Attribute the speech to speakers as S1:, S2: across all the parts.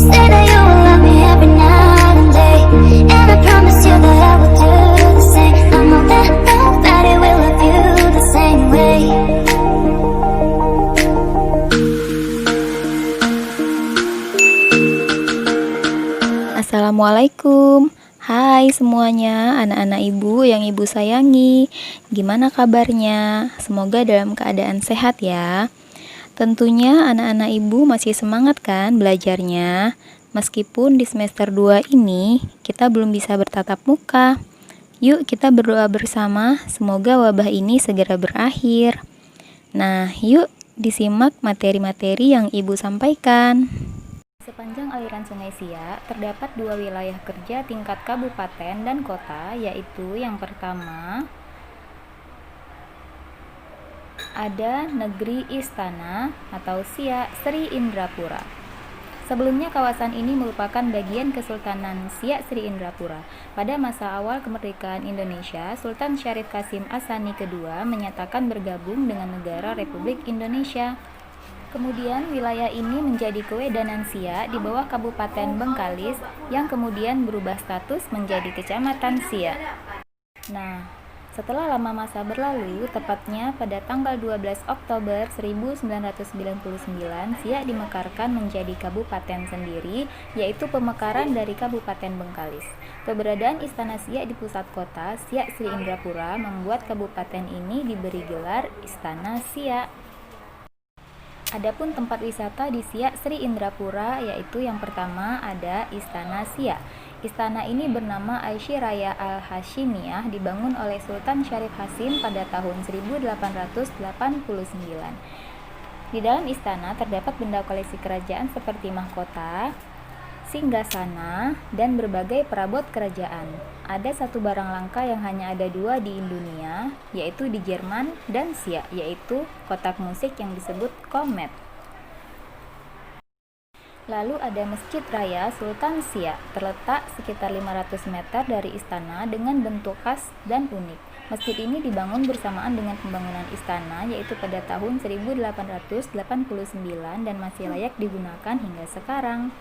S1: say that you will love me every night and day, and I promise you that I will do the same. I know that nobody will love you the same way.
S2: Assalamualaikum. Hai semuanya, anak-anak ibu yang ibu sayangi. Gimana kabarnya? Semoga dalam keadaan sehat ya. Tentunya anak-anak ibu masih semangat kan belajarnya? Meskipun di semester 2 ini kita belum bisa bertatap muka. Yuk kita berdoa bersama, semoga wabah ini segera berakhir. Nah, yuk disimak materi-materi yang ibu sampaikan. Sepanjang aliran Sungai Siak, terdapat dua wilayah kerja tingkat kabupaten dan kota, yaitu yang pertama ada Negeri Istana atau Siak Sri Indrapura. Sebelumnya kawasan ini merupakan bagian Kesultanan Siak Sri Indrapura. Pada masa awal kemerdekaan Indonesia, Sultan Syarif Kasim Asani II menyatakan bergabung dengan negara Republik Indonesia. Kemudian wilayah ini menjadi kewedanan Siak di bawah Kabupaten Bengkalis yang kemudian berubah status menjadi Kecamatan Siak. Nah, setelah lama masa berlalu, tepatnya pada tanggal 12 Oktober 1999, Siak dimekarkan menjadi kabupaten sendiri, yaitu pemekaran dari Kabupaten Bengkalis. Keberadaan Istana Siak di pusat kota, Siak Sri Indrapura, membuat kabupaten ini diberi gelar Istana Siak. Adapun tempat wisata di Siak Sri Indrapura, yaitu yang pertama ada Istana Siak. Istana ini bernama Aisyah Raya Al-Hashimiyah, dibangun oleh Sultan Syarif Hasim pada tahun 1889. Di dalam istana terdapat benda koleksi kerajaan seperti mahkota, singgasana, dan berbagai perabot kerajaan. Ada satu barang langka yang hanya ada dua di dunia, yaitu di Jerman dan Siak, yaitu kotak musik yang disebut komet. Lalu ada Masjid Raya Sultan Siak, terletak sekitar 500 meter dari istana dengan bentuk khas dan unik. Masjid ini dibangun bersamaan dengan pembangunan istana, yaitu pada tahun 1889 dan masih layak digunakan hingga sekarang.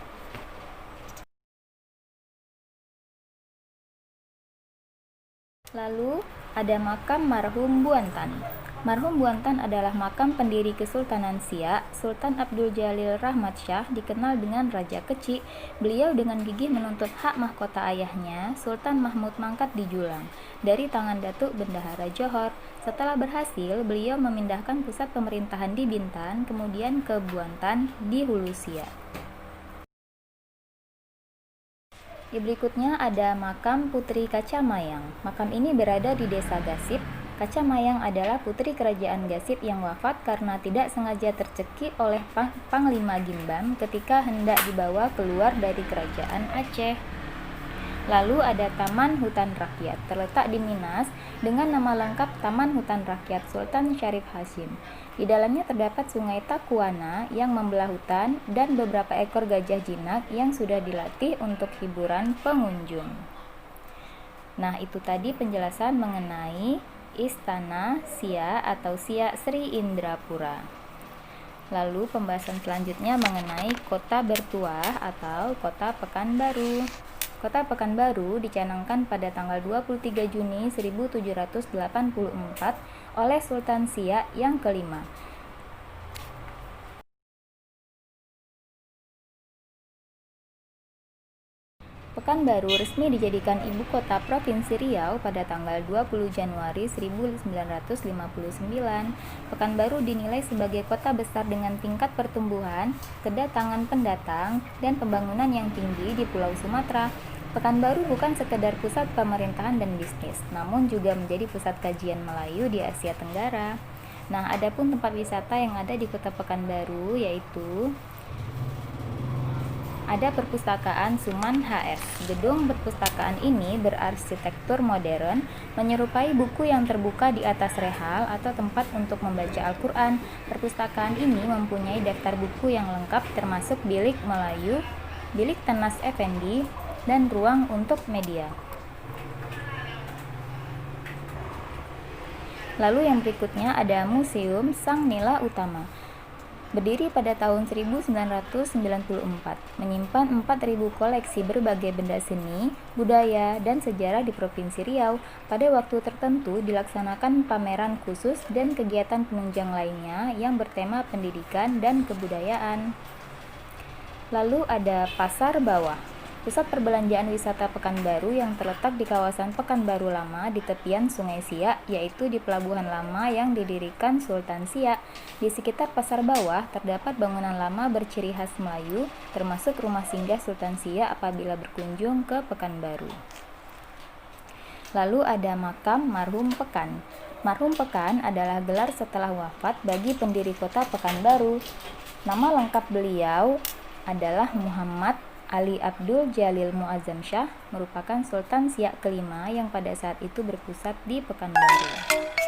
S2: Lalu ada makam marhum Buantan. Marhum Buantan adalah makam pendiri Kesultanan Siak, Sultan Abdul Jalil Rahmat Shah, dikenal dengan Raja Kecik. Beliau dengan gigih menuntut hak mahkota ayahnya, Sultan Mahmud Mangkat di Julang, dari tangan Datuk Bendahara Johor. Setelah berhasil, beliau memindahkan pusat pemerintahan di Bintan, kemudian ke Buantan di Hulu Siak. Di berikutnya ada makam Putri Kacamayang. Makam ini berada di Desa Gasip. Kacamayang adalah putri kerajaan Gasip yang wafat karena tidak sengaja tercekik oleh Panglima Gimbang ketika hendak dibawa keluar dari kerajaan Aceh. Lalu ada Taman Hutan Rakyat, terletak di Minas dengan nama lengkap Taman Hutan Rakyat Sultan Syarif Hasim. Di dalamnya terdapat Sungai Takuana yang membelah hutan dan beberapa ekor gajah jinak yang sudah dilatih untuk hiburan pengunjung. Nah, itu tadi penjelasan mengenai Istana Siak atau Siak Sri Indrapura. Lalu pembahasan selanjutnya mengenai Kota Bertuah atau Kota Pekanbaru. Kota Pekanbaru dicanangkan pada tanggal 23 Juni 1784 oleh Sultan Siak yang kelima. Pekanbaru resmi dijadikan ibu kota Provinsi Riau pada tanggal 20 Januari 1959. Pekanbaru dinilai sebagai kota besar dengan tingkat pertumbuhan, kedatangan pendatang, dan pembangunan yang tinggi di Pulau Sumatera. Pekanbaru bukan sekedar pusat pemerintahan dan bisnis, namun juga menjadi pusat kajian Melayu di Asia Tenggara. Nah, adapun tempat wisata yang ada di Kota Pekanbaru yaitu ada Perpustakaan Suman HS. Gedung perpustakaan ini berarsitektur modern, menyerupai buku yang terbuka di atas rehal atau tempat untuk membaca Al-Quran. Perpustakaan ini mempunyai daftar buku yang lengkap termasuk bilik Melayu, bilik Tenas Effendi, dan ruang untuk media. Lalu yang berikutnya ada Museum Sang Nila Utama. Berdiri pada tahun 1994, menyimpan 4.000 koleksi berbagai benda seni, budaya, dan sejarah di Provinsi Riau. Pada waktu tertentu dilaksanakan pameran khusus dan kegiatan penunjang lainnya yang bertema pendidikan dan kebudayaan. Lalu ada Pasar Bawah, pusat perbelanjaan wisata Pekanbaru yang terletak di kawasan Pekanbaru Lama di tepian Sungai Siak, yaitu di Pelabuhan Lama yang didirikan Sultan Siak. Di sekitar Pasar Bawah terdapat bangunan lama berciri khas Melayu, termasuk rumah singgah Sultan Siak apabila berkunjung ke Pekanbaru. Lalu ada Makam Marhum Pekan. Marhum Pekan adalah gelar setelah wafat bagi pendiri kota Pekanbaru. Nama lengkap beliau adalah Muhammad Ali Abdul Jalil Muazzam Shah, merupakan Sultan Siak kelima yang pada saat itu berpusat di Pekanbaru.